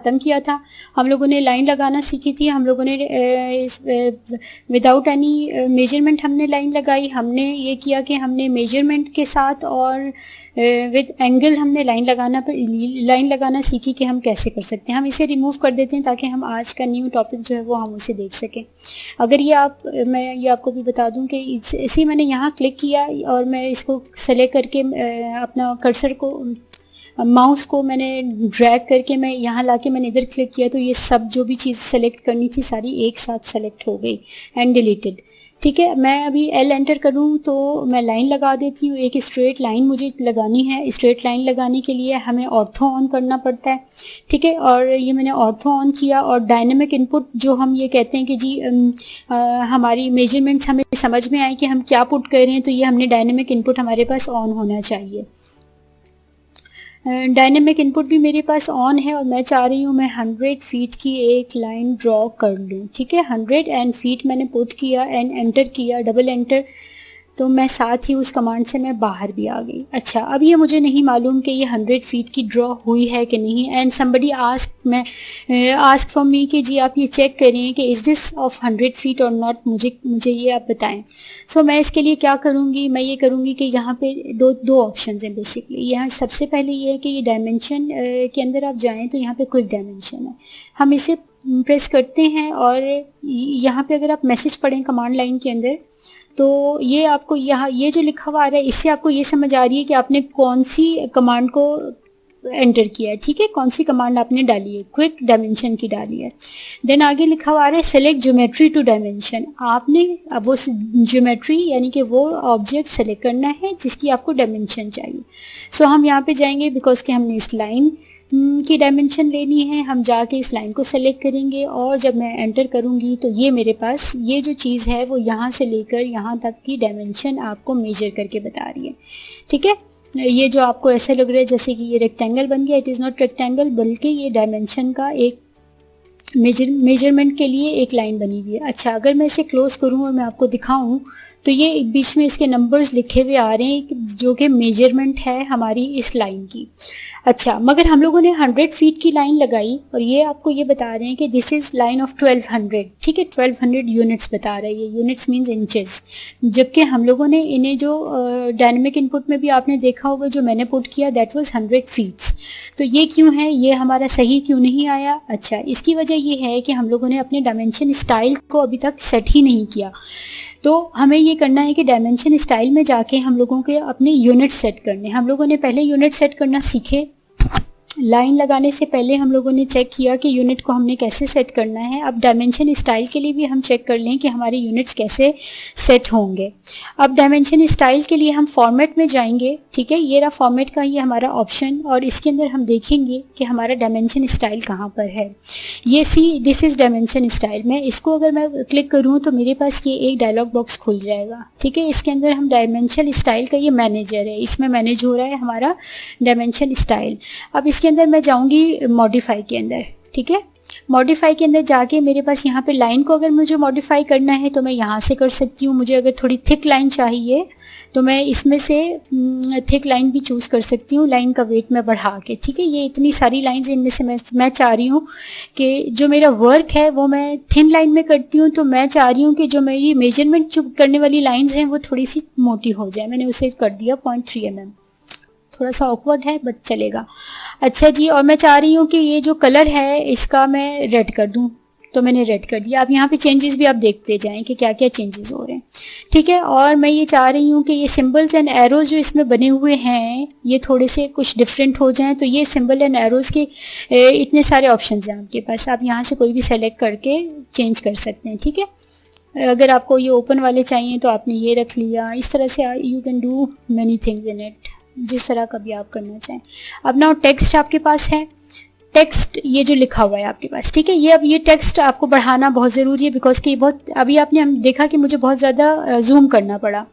ख़त्म किया था। हम लोगों ने लाइन लगाना सीखी थी, हम लोगों ने विदाउट एनी मेजरमेंट हमने लाइन लगाई। हमने ये किया कि हमने मेजरमेंट के साथ और विद एंगल हमने लाइन लगाना सीखी कि हम कैसे कर सकते हैं। हम इसे रिमूव कर देते हैं ताकि हम आज का न्यू टॉपिक जो है वो हम उसे देख सकें। अगर मैं ये आपको भी बता दूं कि इसी मैंने यहाँ क्लिक किया और मैं इसको सेलेक्ट करके अपना कर्सर को, माउस को मैंने ड्रैग करके मैं यहाँ लाके मैंने इधर क्लिक किया तो ये सब जो भी चीज़ सेलेक्ट करनी थी सारी एक साथ सेलेक्ट हो गई एंड डिलीटेड। ठीक है, मैं अभी L एंटर करूँ तो मैं लाइन लगा देती हूँ। एक स्ट्रेट लाइन मुझे लगानी है। स्ट्रेट लाइन लगाने के लिए हमें ऑर्थो ऑन करना पड़ता है। ठीक है, और ये मैंने ऑर्थो ऑन किया और डायनेमिक इनपुट जो हम ये कहते हैं कि जी हमारी मेजरमेंट्स हमें समझ में आए कि हम क्या पुट कर रहे हैं, तो ये हमने डायनेमिक इनपुट हमारे पास ऑन होना चाहिए। डायनेमिक इनपुट भी मेरे पास ऑन है और मैं चाह रही हूँ मैं 100 फीट की एक लाइन ड्रॉ कर लूँ। ठीक है, 100 फीट मैंने पुट किया एंड एंटर किया, डबल एंटर, तो मैं साथ ही उस कमांड से मैं बाहर भी आ गई। अच्छा, अब ये मुझे नहीं मालूम कि ये 100 फीट की ड्रॉ हुई है कि नहीं। And somebody ask from me कि जी आप ये चेक करें कि इज़ दिस ऑफ 100 फीट और नॉट, मुझे ये आप बताएं। सो मैं इसके लिए क्या करूँगी, मैं ये करूँगी कि यहाँ पे दो ऑप्शन हैं बेसिकली। यहाँ सबसे पहले ये है कि ये डायमेंशन के अंदर आप जाएँ तो यहाँ पे क्विक डायमेंशन है, हम इसे प्रेस करते हैं और यहाँ पे अगर आप मैसेज पढ़ें कमांड लाइन के अंदर तो ये आपको यहाँ ये जो लिखा हुआ आ रहा है इससे आपको ये समझ आ रही है कि आपने कौन सी कमांड को एंटर किया है। ठीक है, कौन सी कमांड आपने डाली है, क्विक डायमेंशन की डाली है। देन आगे लिखा हुआ आ रहा है सेलेक्ट ज्योमेट्री टू डायमेंशन। आपने वो ज्योमेट्री यानी कि वो ऑब्जेक्ट सेलेक्ट करना है जिसकी आपको डायमेंशन चाहिए। सो हम यहाँ पे जाएंगे बिकॉज कि हमने इस लाइन की डायमेंशन लेनी है। हम जाके इस लाइन को सेलेक्ट करेंगे और जब मैं एंटर करूंगी तो ये मेरे पास ये जो चीज़ है वो यहाँ से लेकर यहाँ तक की डायमेंशन आपको मेजर करके बता रही है। ठीक है, ये जो आपको ऐसा लग रहा है जैसे कि ये रेक्टेंगल बन गया, इट इज़ नॉट रेक्टेंगल बल्कि ये डायमेंशन का एक मेजरमेंट के लिए एक लाइन बनी हुई है। अच्छा, अगर मैं इसे क्लोज करूं और मैं आपको दिखाऊं तो ये बीच में इसके नंबर्स लिखे हुए आ रहे हैं जो कि मेजरमेंट है हमारी इस लाइन की। अच्छा, मगर हम लोगों ने 100 फीट की लाइन लगाई और ये आपको ये बता रहे हैं कि दिस इज लाइन ऑफ 1200। ठीक है, 1200 यूनिट्स बता रहा है, ये यूनिट्स मींस इंचेस, जबकि हम लोगों ने इन्हें जो डायनेमिक इनपुट में भी आपने देखा होगा जो मैंने पुट किया दैट वाज 100 फीट्स। तो ये क्यों है, ये हमारा सही क्यों नहीं आया? अच्छा, इसकी वजह ये है कि हम लोगों ने अपने डायमेंशन स्टाइल को अभी तक सेट ही नहीं किया। तो हमें ये करना है कि डायमेंशन स्टाइल में जाके हम लोगों के अपने यूनिट सेट करने। हम लोगों ने पहले यूनिट सेट करना सीखे। लाइन लगाने से पहले हम लोगों ने चेक किया कि यूनिट को हमने कैसे सेट करना है। अब डायमेंशन स्टाइल के लिए भी हम चेक कर लें कि हमारे यूनिट्स कैसे सेट होंगे। अब डायमेंशन स्टाइल के लिए हम फॉर्मेट में जाएंगे। ठीक है, ये रहा फॉर्मेट का ये हमारा ऑप्शन और इसके अंदर हम देखेंगे कि हमारा डायमेंशन स्टाइल कहाँ पर है। ये दिस इज डायमेंशन स्टाइल। मैं इसको अगर मैं क्लिक करूँ तो मेरे पास ये एक डायलॉग बॉक्स खुल जाएगा। ठीक है, इसके अंदर हम डायमेंशन स्टाइल का ये मैनेजर है, इसमें मैनेज हो रहा है हमारा डायमेंशन स्टाइल। अब इसके अंदर मैं जाऊंगी मॉडिफाई के अंदर। ठीक है, मॉडिफाई के अंदर जाके मेरे पास यहाँ पे लाइन को अगर मुझे मॉडिफाई करना है तो मैं यहाँ से कर सकती हूँ। मुझे अगर थोड़ी थिक लाइन चाहिए तो मैं इसमें से थिक लाइन भी चूज कर सकती हूँ, लाइन का वेट में बढ़ा के। ठीक है, ये इतनी सारी लाइंस इनमें से मैं चाह रही हूँ कि जो मेरा वर्क है वो मैं थिन लाइन में करती हूँ, तो मैं चाह रही हूँ कि जो मेरी मेजरमेंट जो करने वाली लाइंस हैं वो थोड़ी सी मोटी हो जाए। मैंने उसे कर दिया 0.3 mm, थोड़ा सा ऑकवर्ड है बट चलेगा। अच्छा जी, और मैं चाह रही हूँ कि ये जो कलर है इसका मैं रेड कर दूं, तो मैंने रेड कर दिया। अब यहाँ पे चेंजेस भी आप देखते जाएं कि क्या क्या चेंजेस हो रहे हैं। ठीक है, और मैं ये चाह रही हूँ कि ये सिंबल्स एंड एरोज जो इसमें बने हुए हैं ये थोड़े से कुछ डिफरेंट हो जाएं। तो ये सिंबल एंड एरोज के इतने सारे ऑप्शंस हैं आपके पास, आप यहाँ से कोई भी सेलेक्ट करके चेंज कर सकते हैं। ठीक है, अगर आपको ये ओपन वाले चाहिए तो आपने ये रख लिया। इस तरह से you can do many things in it, जिस तरह का भी आप करना चाहें। अब नाउ टेक्स्ट आपके पास है, टेक्स्ट ये जो लिखा हुआ है आपके पास। ठीक है, ये अब ये टेक्स्ट आपको बढ़ाना बहुत ज़रूरी है बिकॉज कि बहुत अभी हम देखा कि मुझे बहुत ज़्यादा जूम करना पड़ा।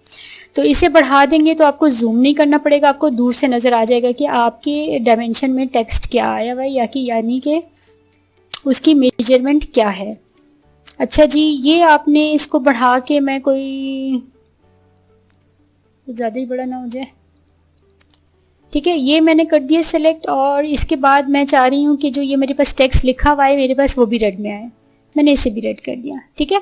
तो इसे बढ़ा देंगे तो आपको जूम नहीं करना पड़ेगा, आपको दूर से नज़र आ जाएगा कि आपके डायमेंशन में टेक्स्ट क्या आया हुआ है यानी कि उसकी मेजरमेंट क्या है। अच्छा जी, ये आपने इसको बढ़ा के मैं कोई ज़्यादा ही बड़ा ना हो जाए, ठीक है, ये मैंने कर दिया सेलेक्ट। और इसके बाद मैं चाह रही हूँ कि जो ये मेरे पास टेक्स्ट लिखा हुआ है मेरे पास वो भी रेड में आए, मैंने इसे भी रेड कर दिया। ठीक है,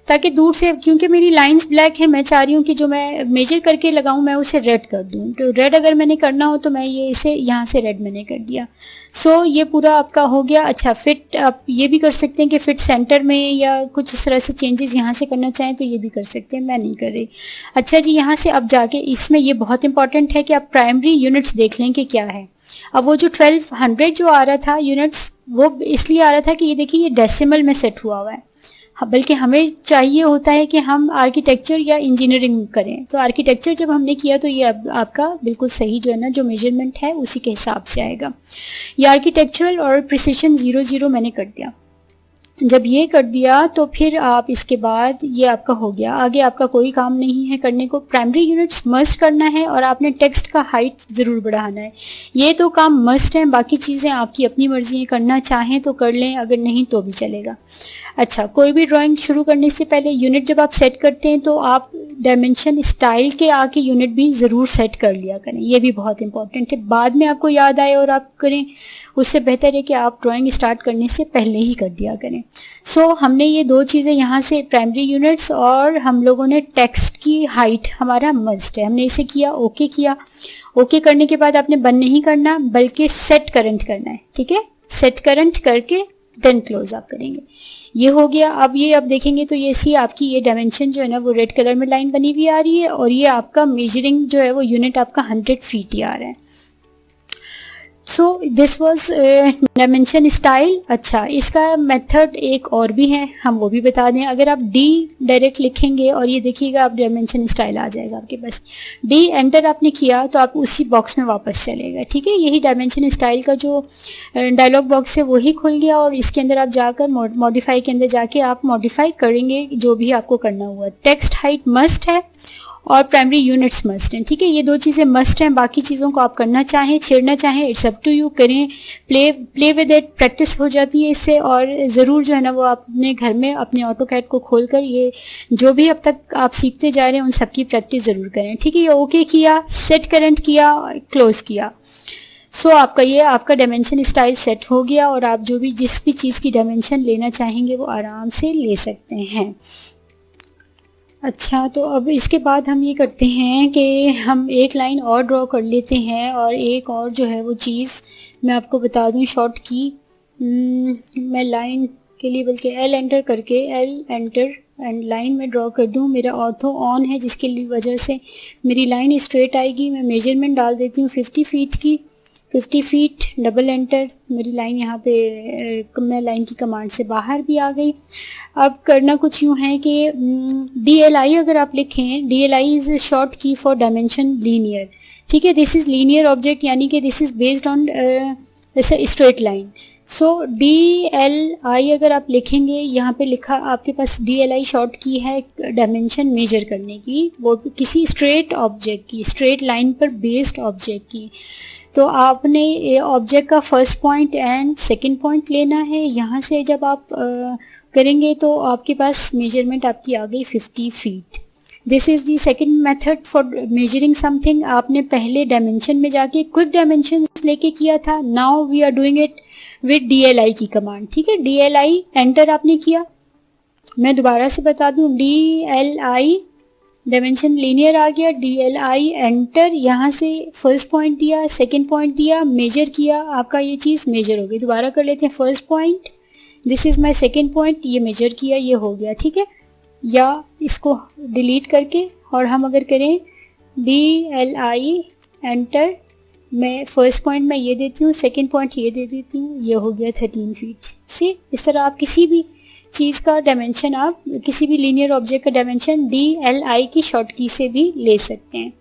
ताकि दूर से, क्योंकि मेरी लाइंस ब्लैक है, मैं चाह रही हूँ कि जो मैं मेजर करके लगाऊं मैं उसे रेड कर दूं। तो रेड अगर मैंने करना हो तो मैं ये इसे यहाँ से रेड मैंने कर दिया। सो ये पूरा आपका हो गया। अच्छा, फिट आप ये भी कर सकते हैं कि फिट सेंटर में या कुछ इस तरह से चेंजेस यहाँ से करना चाहें तो ये भी कर सकते हैं, मैं नहीं कर रही। अच्छा जी, यहाँ से अब जाके इसमें ये बहुत इंपॉर्टेंट है कि आप प्राइमरी यूनिट्स देख लें कि क्या है। अब वो जो 1200 जो आ रहा था यूनिट्स, वो इसलिए आ रहा था कि ये देखिए ये डेसिमल में सेट हुआ है। बल्कि हमें चाहिए होता है कि हम आर्किटेक्चर या इंजीनियरिंग करें। तो आर्किटेक्चर जब हमने किया तो ये आपका बिल्कुल सही जो है ना, जो मेजरमेंट है उसी के हिसाब से आएगा। ये आर्किटेक्चरल और प्रिसिशन 00 मैंने कर दिया। जब ये कर दिया तो फिर आप इसके बाद ये आपका हो गया। आगे आपका कोई काम नहीं है करने को। प्राइमरी यूनिट्स मस्ट करना है और आपने टेक्स्ट का हाइट जरूर बढ़ाना है। ये तो काम मस्ट है, बाकी चीजें आपकी अपनी मर्जी है, करना चाहें तो कर लें, अगर नहीं तो भी चलेगा। अच्छा, कोई भी ड्राइंग शुरू करने से पहले यूनिट जब आप सेट करते हैं तो आप डायमेंशन स्टाइल के आके यूनिट भी जरूर सेट कर लिया करें, ये भी बहुत इंपॉर्टेंट है। बाद में आपको याद आए और आप करें, उससे बेहतर है कि आप ड्राइंग स्टार्ट करने से पहले ही कर दिया करें। सो हमने ये दो चीजें यहाँ से, प्राइमरी यूनिट्स और हम लोगों ने टेक्स्ट की हाइट हमारा मस्ट है, हमने इसे किया, ओके किया। ओके करने के बाद आपने बंद नहीं करना बल्कि सेट करंट करना है। ठीक है, सेट करंट करके देन क्लोज आप करेंगे। ये हो गया। अब देखेंगे तो ये सी आपकी ये डायमेंशन जो है ना वो रेड कलर में लाइन बनी हुई आ रही है और ये आपका मेजरिंग जो है वो यूनिट आपका 100 फीट ही आ रहा है। So this was dimension style. अच्छा, इसका मेथड एक और भी है, हम वो भी बता दें। अगर आप डी डायरेक्ट लिखेंगे और ये देखिएगा आप डायमेंशन स्टाइल आ जाएगा आपके पास। डी एंटर आपने किया तो आप उसी बॉक्स में वापस चलेगा। ठीक है, यही डायमेंशन स्टाइल का जो डायलॉग बॉक्स है वही खुल गया और इसके अंदर आप जाकर मॉडिफाई के अंदर जाके आप मॉडिफाई करेंगे जो भी आपको करना हुआ। टेक्स्ट हाइट मस्ट है और प्राइमरी यूनिट्स मस्ट हैं। ठीक है, ये दो चीजें मस्ट हैं, बाकी चीजों को आप करना चाहें, छेड़ना चाहें, इट्स अप टू यू। करें, प्ले विद इट, प्रैक्टिस हो जाती है इससे। और जरूर जो है ना वो अपने घर में अपने ऑटोकैड को खोलकर ये जो भी अब तक आप सीखते जा रहे हैं उन सबकी प्रैक्टिस जरूर करें। ठीक है, ये ओके किया, सेट करंट किया, क्लोज किया। सो आपका डायमेंशन स्टाइल सेट हो गया और आप जो भी जिस भी चीज की डायमेंशन लेना चाहेंगे वो आराम से ले सकते हैं। अच्छा, तो अब इसके बाद हम ये करते हैं कि हम एक लाइन और ड्रॉ कर लेते हैं और एक और जो है वो चीज़ मैं आपको बता दूं शॉर्ट की। मैं लाइन के लिए बल्कि एल एंटर करके एल एंटर एंड लाइन में ड्रॉ कर दूं। मेरा ऑर्थो ऑन है जिसके लिए वजह से मेरी लाइन स्ट्रेट आएगी। मैं मेजरमेंट डाल देती हूँ 50 फीट की। 50 फीट, डबल एंटर, मेरी लाइन यहाँ पे मैं लाइन की कमांड से बाहर भी आ गई। अब करना कुछ यूँ है कि DLI अगर आप लिखें, DLI इज शॉर्ट की फॉर डायमेंशन लीनियर। ठीक है, दिस इज लीनियर ऑब्जेक्ट, यानी कि this is based on straight line. So DLI अगर आप लिखेंगे, यहाँ पे लिखा आपके पास DLI शॉर्ट की है डायमेंशन मेजर करने की, वो किसी स्ट्रेट ऑब्जेक्ट की, स्ट्रेट लाइन पर बेस्ड ऑब्जेक्ट की। तो आपने ऑब्जेक्ट का first point and second point लेना है। यहाँ से जब आप करेंगे तो आपके पास मेजरमेंट आपकी आ गई 50 feet. This is the second method for measuring something. आपने पहले डायमेंशन में जाके क्विक डायमेंशन लेके किया था, now we are doing it with DLI की कमांड। ठीक है, DLI एंटर आपने किया। मैं दोबारा से बता दूं, DLI डायमेंशन लीनियर आ गया, DLI एंटर, यहाँ से फर्स्ट पॉइंट दिया, सेकंड पॉइंट दिया, मेजर किया, आपका ये चीज मेजर हो गई। दोबारा कर लेते हैं, first point, this is my second point, ये मेजर किया, ये हो गया। ठीक है, या इसको डिलीट करके और हम अगर करें DLI एंटर, मैं फर्स्ट पॉइंट में ये देती हूँ, सेकंड पॉइंट ये दे देती हूँ, ये हो गया 13 फीट। से इस तरह आप किसी भी चीज का डायमेंशन, आप किसी भी लीनियर ऑब्जेक्ट का डायमेंशन DLI की शॉर्ट की से भी ले सकते हैं।